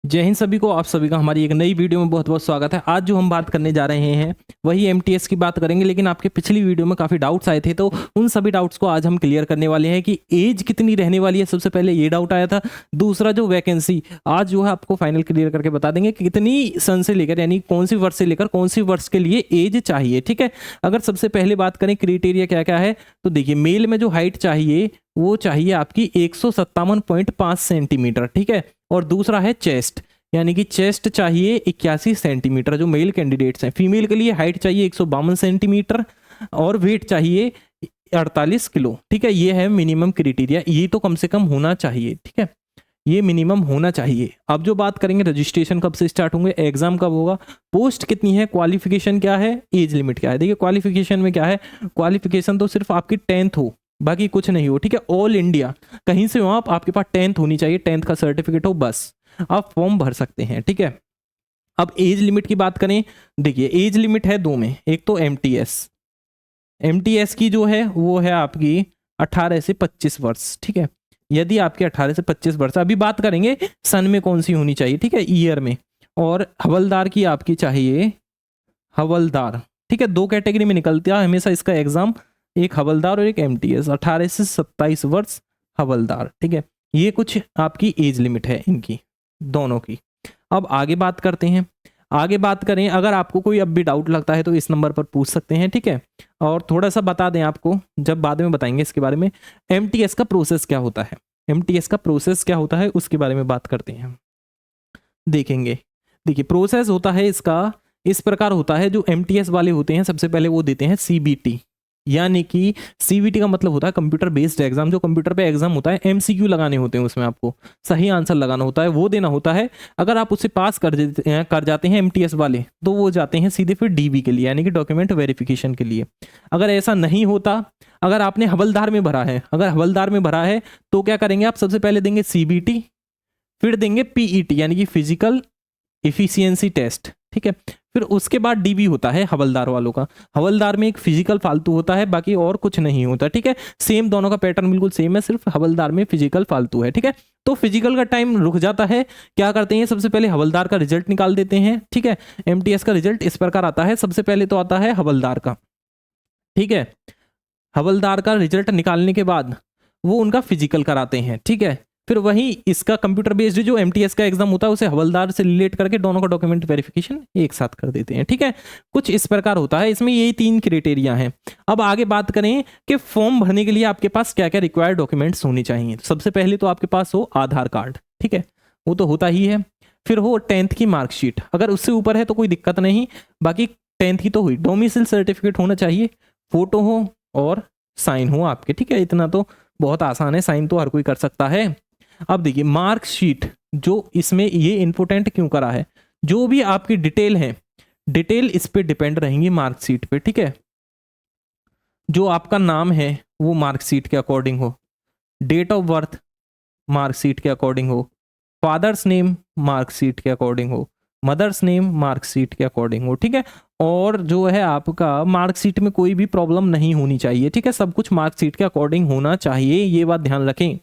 जय हिंद सभी को, आप सभी का हमारी एक नई वीडियो में बहुत बहुत स्वागत है। आज जो हम बात करने जा रहे हैं वही एमटीएस की बात करेंगे, लेकिन आपके पिछली वीडियो में काफ़ी डाउट्स आए थे, तो उन सभी डाउट्स को आज हम क्लियर करने वाले हैं कि एज कितनी रहने वाली है। सबसे पहले ये डाउट आया था। दूसरा जो वैकेंसी, आज जो है आपको फाइनल क्लियर करके बता देंगे कि कितनी सन से लेकर यानी कौन सी वर्ष से लेकर कौन सी वर्ष के लिए एज चाहिए। ठीक है, अगर सबसे पहले बात करें क्राइटेरिया क्या क्या है, तो देखिए मेल में जो हाइट चाहिए वो चाहिए आपकी 157.5 सेंटीमीटर। ठीक है, और दूसरा है चेस्ट, यानी कि चेस्ट चाहिए 81 सेंटीमीटर जो मेल कैंडिडेट्स हैं। फीमेल के लिए हाइट चाहिए 152 सेंटीमीटर और वेट चाहिए 48 किलो। ठीक है, ये है मिनिमम क्राइटेरिया, ये तो कम से कम होना चाहिए। ठीक है, ये मिनिमम होना चाहिए। अब जो बात करेंगे रजिस्ट्रेशन कब से स्टार्ट होंगे, एग्जाम कब होगा, पोस्ट कितनी है, क्वालिफिकेशन क्या है, एज लिमिट क्या है। देखिए क्वालिफिकेशन में क्या है, क्वालिफिकेशन तो सिर्फ आपकी 10th हो, बाकी कुछ नहीं हो। ठीक है, ऑल इंडिया कहीं से हो आप, आपके पास 10th होनी चाहिए, 10th का सर्टिफिकेट हो, बस आप फॉर्म भर सकते हैं। ठीक है, अब एज लिमिट की बात करें, देखिए एज लिमिट है दो में, एक तो एमटीएस की जो है वो है आपकी 18 से 25 वर्ष। ठीक है, यदि आपके 18 से 25 वर्ष, अभी बात करेंगे सन में कौन सी होनी चाहिए। ठीक है, ईयर में। और हवलदार की आपकी चाहिए हवलदार। ठीक है, दो कैटेगरी में निकलता है हमेशा इसका एग्जाम, एक हवलदार और एक एमटीएस। 18 से 27 वर्ष हवलदार। ठीक है, ये कुछ आपकी एज लिमिट है इनकी दोनों की। अब आगे बात करते हैं, आगे बात करें, अगर आपको कोई अब भी डाउट लगता है तो इस नंबर पर पूछ सकते हैं। ठीक है, और थोड़ा सा बता दें आपको, जब बाद में बताएंगे इसके बारे में, एमटीएस का प्रोसेस क्या होता है, एमटीएस का प्रोसेस क्या होता है उसके बारे में बात करते हैं, देखेंगे। देखिए प्रोसेस होता है इसका इस प्रकार होता है, जो एमटीएस वाले होते हैं सबसे पहले वो देते हैं सीबीटी, यानी कि सीबीटी का मतलब होता है कंप्यूटर बेस्ड एग्जाम। जो कंप्यूटर पे एग्जाम होता है, एमसीक्यू लगाने होते हैं, उसमें आपको सही आंसर लगाना होता है, वो देना होता है। अगर आप उससे पास कर जाते हैं एमटीएस वाले, तो वो जाते हैं सीधे फिर डीबी के लिए, यानी कि डॉक्यूमेंट वेरिफिकेशन के लिए। अगर ऐसा नहीं होता, अगर आपने हवलदार में भरा है, अगर हवलदार में भरा है तो क्या करेंगे आप, सबसे पहले देंगे सीबीटी, फिर देंगे पीईटी यानी कि फिजिकल एफिशिएंसी टेस्ट। ठीक है, फिर उसके बाद डीबी होता है हवलदार वालों का। हवलदार में एक फिजिकल फालतू होता है, बाकी और कुछ नहीं होता। ठीक है, सेम दोनों का पैटर्न बिल्कुल सेम है, सिर्फ हवलदार में फिजिकल फालतू है। ठीक है, तो फिजिकल का टाइम रुक जाता है। क्या करते हैं, सबसे पहले हवलदार का रिजल्ट निकाल देते हैं। ठीक है, एमटीएस का रिजल्ट इस प्रकार आता है, सबसे पहले तो आता है हवलदार का। ठीक है, हवलदार का रिजल्ट निकालने के बाद वो उनका फिजिकल कराते हैं। ठीक है, फिर वही इसका कंप्यूटर बेस्ड जो एमटीएस का एग्जाम होता है उसे हवलदार से रिलेट करके दोनों का डॉक्यूमेंट वेरिफिकेशन एक साथ कर देते हैं। ठीक है, कुछ इस प्रकार होता है, इसमें यही 3 क्राइटेरिया हैं। अब आगे बात करें कि फॉर्म भरने के लिए आपके पास क्या क्या रिक्वायर्ड डॉक्यूमेंट्स होने चाहिए। सबसे पहले तो आपके पास हो आधार कार्ड। ठीक है, वो तो होता ही है। फिर हो 10th की मार्कशीट, अगर उससे ऊपर है तो कोई दिक्कत नहीं, बाकी 10th की तो हुई। डोमिसाइल सर्टिफिकेट होना चाहिए, फोटो हो और साइन हो आपके। ठीक है, इतना तो बहुत आसान है, साइन तो हर कोई कर सकता है। अब देखिए मार्कशीट, जो इसमें ये इंपोर्टेंट क्यों करा है, जो भी आपकी डिटेल है, डिटेल इस पे डिपेंड रहेंगी मार्कशीट पे। ठीक है, जो आपका नाम है वो मार्कशीट के अकॉर्डिंग हो, डेट ऑफ बर्थ मार्कशीट के अकॉर्डिंग हो, फादर्स नेम मार्कशीट के अकॉर्डिंग हो, मदर्स नेम मार्कशीट के अकॉर्डिंग हो। ठीक है, और जो है आपका मार्कशीट में कोई भी प्रॉब्लम नहीं होनी चाहिए। ठीक है, सब कुछ मार्कशीट के अकॉर्डिंग होना चाहिए, ये बात ध्यान रखें,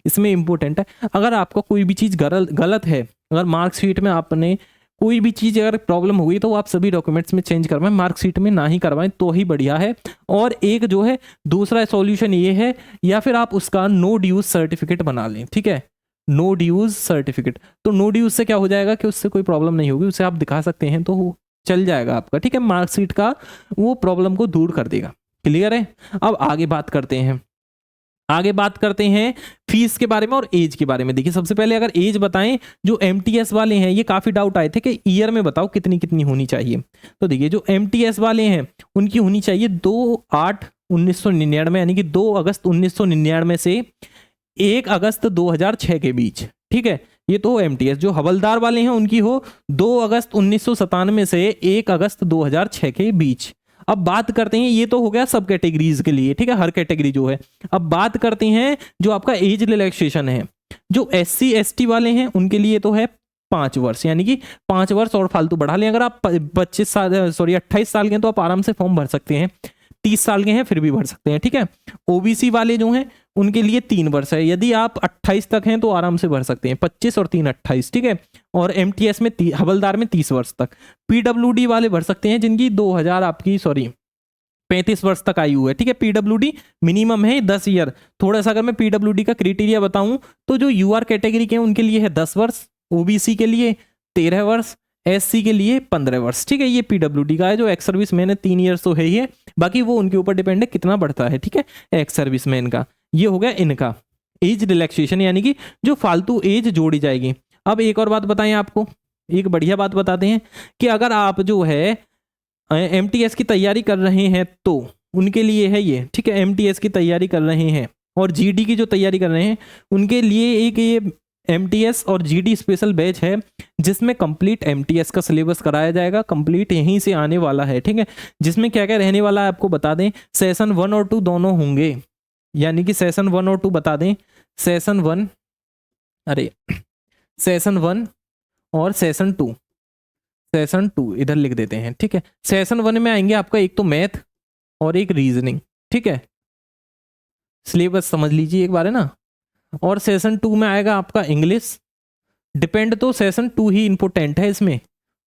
इसमें इंपॉर्टेंट है। अगर आपका कोई भी चीज़ गलत है, अगर मार्कशीट में आपने कोई भी चीज़ अगर प्रॉब्लम हुई तो आप सभी डॉक्यूमेंट्स में चेंज करवाएं, मार्कशीट में ना ही करवाएं तो ही बढ़िया है। और एक जो है दूसरा सॉल्यूशन ये है, या फिर आप उसका नो ड्यूज सर्टिफिकेट बना लें। ठीक है, नो ड्यूज सर्टिफिकेट, तो नो ड्यूज से क्या हो जाएगा कि उससे कोई प्रॉब्लम नहीं होगी, उसे आप दिखा सकते हैं तो चल जाएगा आपका। ठीक है, मार्कशीट का वो प्रॉब्लम को दूर कर देगा। क्लियर है, अब आगे बात करते हैं, आगे बात करते हैं फीस के बारे में और एज के बारे में। देखिए सबसे पहले अगर एज बताएं, जो एमटीएस वाले हैं, ये काफी डाउट आए थे कि ईयर में बताओ कितनी कितनी होनी चाहिए। तो देखिए जो एमटीएस वाले हैं उनकी होनी चाहिए 2/8/1999 यानी कि 2 अगस्त 1999 से 1 अगस्त 2006 के बीच। ठीक है, ये तो एमटीएस। जो हवलदार वाले हैं उनकी हो 2 अगस्त 1997 से 1 अगस्त 2006 के बीच। अब बात करते हैं, ये तो हो गया सब कैटेगरीज के लिए। ठीक है, हर कैटेगरी जो है। अब बात करते हैं जो आपका एज रिलैक्सेशन है, जो SC ST वाले हैं उनके लिए तो है 5 वर्ष, यानी कि 5 वर्ष और फालतू बढ़ा लें। अगर आप 28 साल के हैं तो आप आराम से फॉर्म भर सकते हैं। 30 साल के हैं फिर भी भर सकते हैं, ठीक है। ओबीसी वाले जो हैं उनके लिए 3 वर्ष है, यदि आप 28 तक हैं तो आराम से भर सकते हैं, 25 और 3 28, ठीक है। और एमटीएस में हवलदार में 30 वर्ष तक। पीडब्ल्यूडी वाले भर सकते हैं जिनकी 35 वर्ष तक आयु है, ठीक है। पीडब्ल्यूडी मिनिमम है 10 ईयर। थोड़ा सा अगर मैं पीडब्ल्यूडी का क्राइटेरिया बताऊं तो जो यूआर कैटेगरी के उनके लिए है 10 वर्ष, ओबीसी के लिए 13 वर्ष, एससी के लिए 15 वर्ष, ठीक है। ये पीडब्ल्यूडी का है। जो एक्स सर्विस मैन है 3 ईयर्स तो है ही है, बाकी वो उनके ऊपर डिपेंड है कितना बढ़ता है, ठीक है, एक्स सर्विस मैन का। ये हो गया इनका एज रिलैक्सेशन, यानी कि जो फालतू एज जोड़ी जाएगी। अब एक और बात बताएं आपको, एक बढ़िया बात बताते हैं कि अगर आप जो है एमटीएस की तैयारी कर रहे हैं तो उनके लिए है ये, ठीक है। एमटीएस की तैयारी कर रहे हैं और जीडी की जो तैयारी कर रहे हैं उनके लिए एक ये एमटीएस और जीडी स्पेशल बैच है जिसमें कंप्लीट एमटीएस का सिलेबस कराया जाएगा, कंप्लीट यहीं से आने वाला है, ठीक है। जिसमें क्या क्या रहने वाला है आपको बता दें, सेशन 1 और 2 दोनों होंगे, यानी कि सेशन 1 और 2 बता दें। सेशन 1 और सेशन 2 इधर लिख देते हैं, ठीक है। सेशन 1 में आएंगे आपका एक तो मैथ और एक रीजनिंग, ठीक है। सिलेबस समझ लीजिए एक बार, है ना। और सेशन 2 में आएगा आपका इंग्लिश, डिपेंड तो सेशन 2 ही इंपोर्टेंट है इसमें,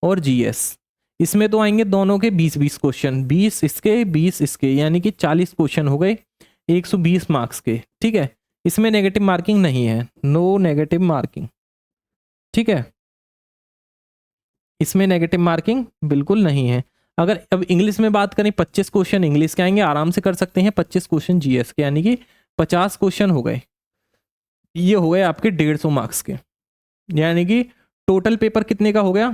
और जीएस। इसमें तो आएंगे दोनों के 20-20 क्वेश्चन, 20 इसके 20 इसके, यानी कि 40 क्वेश्चन हो गए 120 मार्क्स के, ठीक है। इसमें नेगेटिव मार्किंग नहीं है, नो नेगेटिव मार्किंग, ठीक है। इसमें नेगेटिव मार्किंग बिल्कुल नहीं है। अगर अब इंग्लिश में बात करें 25 क्वेश्चन इंग्लिश के आएंगे, आराम से कर सकते हैं। 25 क्वेश्चन जीएस के, यानी कि 50 क्वेश्चन हो गए। ये हो गए आपके 150 मार्क्स के, यानी कि टोटल पेपर कितने का हो गया,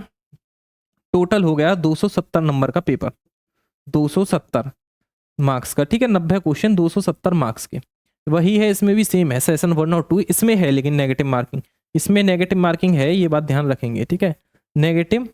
टोटल हो गया 270 नंबर का पेपर, 270 मार्क्स का, ठीक है। 90 क्वेश्चन 270 मार्क्स के। वही है इसमें भी सेम है, सेशन 1 और 2 इसमें है, लेकिन नेगेटिव मार्किंग, इसमें नेगेटिव मार्किंग है, ये बात ध्यान रखेंगे, ठीक है। नेगेटिव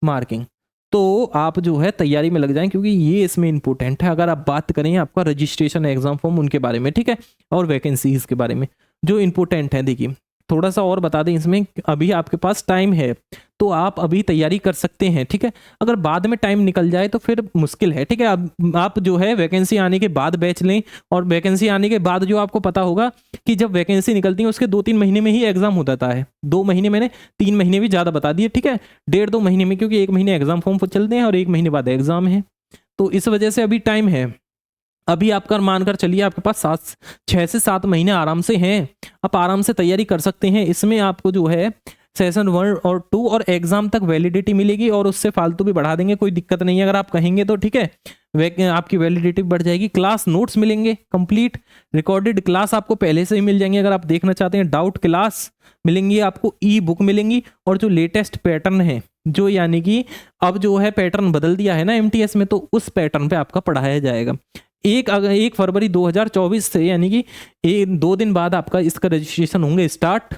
मार्किंग तो आप जो है तैयारी में लग जाएं, क्योंकि ये इसमें इंपॉर्टेंट है। अगर आप बात करें आपका रजिस्ट्रेशन एग्जाम फॉर्म उनके बारे में, ठीक है, और वैकेंसीज के बारे में जो इंपॉर्टेंट है। देखिए थोड़ा सा और बता दें, इसमें अभी आपके पास टाइम है तो आप अभी तैयारी कर सकते हैं, ठीक है। अगर बाद में टाइम निकल जाए तो फिर मुश्किल है, ठीक है। अब आप जो है वैकेंसी आने के बाद बैच लें, और वैकेंसी आने के बाद जो आपको पता होगा कि जब वैकेंसी निकलती है उसके 2-3 महीने में ही एग्जाम हो जाता है। 2 महीने, मैंने 3 महीने भी ज़्यादा बता दिए, ठीक है। 1.5-2 महीने में, क्योंकि 1 महीने एग्जाम फॉर्म चलते हैं और 1 महीने बाद एग्जाम है, तो इस वजह से अभी टाइम है। अभी आपका मानकर चलिए आपके पास 6 से 7 महीने आराम से हैं, आप आराम से तैयारी कर सकते हैं। इसमें आपको जो है सेशन 1 और 2 और एग्जाम तक वैलिडिटी मिलेगी, और उससे फालतू भी बढ़ा देंगे, कोई दिक्कत नहीं है अगर आप कहेंगे तो, ठीक है। आपकी वैलिडिटी बढ़ जाएगी। क्लास नोट्स मिलेंगे, कंप्लीट रिकॉर्डेड क्लास आपको पहले से ही मिल जाएंगे अगर आप देखना चाहते हैं। डाउट क्लास मिलेंगी आपको, ई बुक मिलेंगी, और जो लेटेस्ट पैटर्न है, जो यानी कि अब जो है पैटर्न बदल दिया है ना एमटीएस में, तो उस पैटर्न पे आपका पढ़ाया जाएगा। 1 फरवरी 2024 से, यानी कि 2 दिन बाद आपका इसका रजिस्ट्रेशन होंगे स्टार्ट,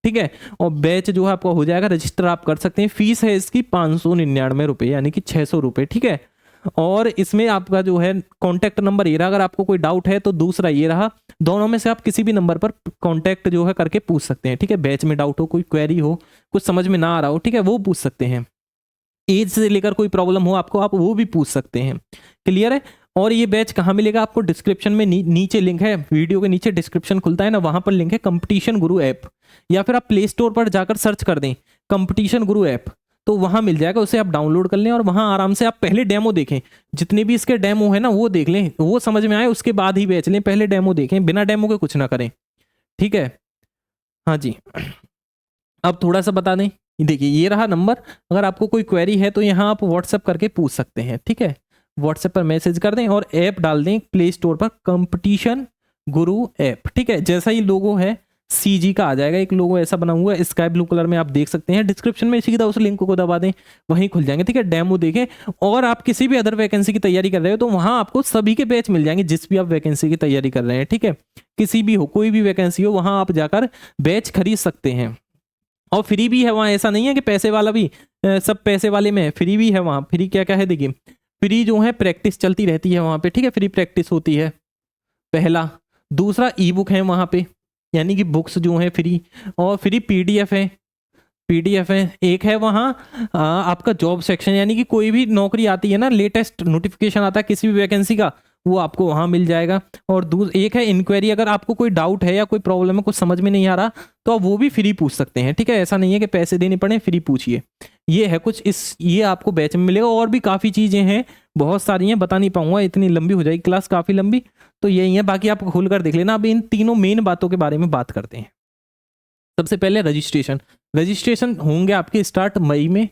ठीक है। और बैच जो है आपका हो जाएगा, रजिस्टर आप कर सकते हैं। फीस है इसकी 599 रुपये, यानी कि 600 रुपये, ठीक है। और इसमें आपका जो है कॉन्टैक्ट नंबर ये रहा, अगर आपको कोई डाउट है तो दूसरा ये रहा, दोनों में से आप किसी भी नंबर पर कॉन्टैक्ट जो है करके पूछ सकते हैं, ठीक है। बैच में डाउट हो, कोई क्वेरी हो, कुछ समझ में ना आ रहा हो, ठीक है, वो पूछ सकते हैं। एज से लेकर कोई प्रॉब्लम हो आपको, आप वो भी पूछ सकते हैं। क्लियर है। और ये बैच कहाँ मिलेगा आपको, डिस्क्रिप्शन में नीचे लिंक है, वीडियो के नीचे डिस्क्रिप्शन खुलता है ना, वहां पर लिंक है कंपटीशन गुरु ऐप, या फिर आप प्ले स्टोर पर जाकर सर्च कर दें कंपटीशन गुरु ऐप, तो वहां मिल जाएगा, उसे आप डाउनलोड कर लें और वहां आराम से आप पहले डेमो देखें, जितने भी इसके डेमो है ना वो देख लें, वो समझ में आए उसके बाद ही बैच लें। पहले डेमो देखें, बिना डेमो के कुछ ना करें, ठीक है। हाँ जी, अब थोड़ा सा बता दें, देखिए ये रहा नंबर, अगर आपको कोई क्वेरी है तो यहाँ आप व्हाट्सएप करके पूछ सकते हैं, ठीक है। व्हाट्सएप पर मैसेज कर दें और ऐप डाल दें प्ले स्टोर पर, कंपटीशन गुरु ऐप, ठीक है। जैसा ही लोगो है सीजी का आ जाएगा, एक लोगो ऐसा बना हुआ है स्काई ब्लू कलर में, आप देख सकते हैं। डिस्क्रिप्शन में सीधा उस लिंक को दबा दें, वहीं खुल जाएंगे, ठीक है। डेमो देखें, और आप किसी भी अदर वैकेंसी की तैयारी कर रहे हो तो वहां आपको सभी के बैच मिल जाएंगे, जिस भी आप वैकेंसी की तैयारी कर रहे हैं, ठीक है। किसी भी हो, कोई भी वैकेंसी हो, वहां आप जाकर बैच खरीद सकते हैं। और फ्री भी है वहाँ, ऐसा नहीं है कि पैसे वाला भी, सब पैसे वाले में है, फ्री भी है वहाँ। फ्री क्या क्या है देखिए, फ्री जो है प्रैक्टिस चलती रहती है वहाँ पे, ठीक है, फ्री प्रैक्टिस होती है पहला। दूसरा ई बुक है वहाँ पे, यानी कि बुक्स जो है फ्री, और फ्री पीडीएफ है, एक है वहाँ आपका जॉब सेक्शन, यानी कि कोई भी नौकरी आती है ना, लेटेस्ट नोटिफिकेशन आता है किसी भी वैकेंसी का, वो आपको वहाँ मिल जाएगा। और एक है इंक्वायरी, अगर आपको कोई डाउट है या कोई प्रॉब्लम है, कुछ समझ में नहीं आ रहा, तो आप वो भी फ्री पूछ सकते हैं, ठीक है। ऐसा नहीं है कि पैसे देने पड़े, फ्री पूछिए। ये है कुछ ये आपको बैच में मिलेगा। और भी काफ़ी चीज़ें हैं, बहुत सारी हैं, बता नहीं पाऊंगा, इतनी लंबी हो जाएगी क्लास, काफ़ी लंबी। तो यही है, बाकी आप खोल कर देख लेना। अब इन तीनों मेन बातों के बारे में बात करते हैं। सबसे पहले रजिस्ट्रेशन होंगे आपके स्टार्ट मई में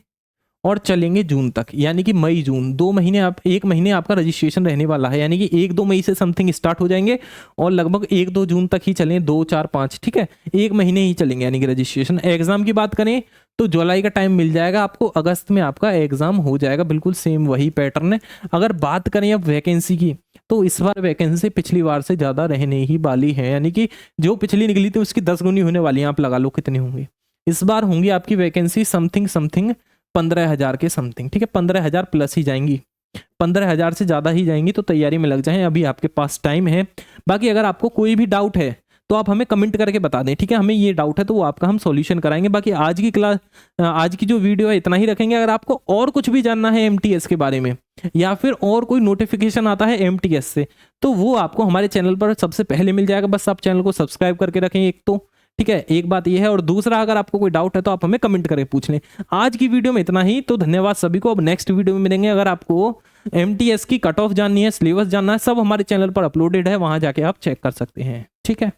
और चलेंगे जून तक, यानी कि मई जून 2 महीने, आप 1 महीने आपका रजिस्ट्रेशन रहने वाला है। यानी कि 1-2 मई से समथिंग स्टार्ट हो जाएंगे और लगभग 1-2 जून तक ही चलें, 2-4-5, ठीक है, 1 महीने ही चलेंगे यानी कि रजिस्ट्रेशन। एग्जाम की बात करें तो जुलाई का टाइम मिल जाएगा आपको, अगस्त में आपका एग्जाम हो जाएगा, बिल्कुल सेम वही पैटर्न है। अगर बात करें अब वैकेंसी की, तो इस बार वैकेंसी पिछली बार से ज़्यादा रहने ही वाली है, यानी कि जो पिछली निकली थी उसकी 10 गुनी होने वाली है। आप लगा लो कितनी होंगी इस बार। होंगी आपकी वैकेंसी समथिंग 15,000 के समथिंग, ठीक है, 15,000 प्लस ही जाएंगी, 15,000 से ज़्यादा ही जाएंगी। तो तैयारी में लग जाएं, अभी आपके पास टाइम है। बाकी अगर आपको कोई भी डाउट है तो आप हमें कमेंट करके बता दें, ठीक है, हमें ये डाउट है तो वो आपका हम सॉल्यूशन कराएंगे। बाकी आज की क्लास, आज की जो वीडियो है इतना ही रखेंगे। अगर आपको और कुछ भी जानना है एमटीएस के बारे में, या फिर और कोई नोटिफिकेशन आता है एमटीएस से, तो वो आपको हमारे चैनल पर सबसे पहले मिल जाएगा। बस आप चैनल को सब्सक्राइब करके रखें एक तो, ठीक है, एक बात ये है। और दूसरा, अगर आपको कोई डाउट है तो आप हमें कमेंट करके पूछ लें। आज की वीडियो में इतना ही, तो धन्यवाद सभी को। अब नेक्स्ट वीडियो में मिलेंगे। अगर आपको एमटीएस की कट ऑफ जाननी है, सिलेबस जानना है, सब हमारे चैनल पर अपलोडेड है, वहां जाके आप चेक कर सकते हैं, ठीक है।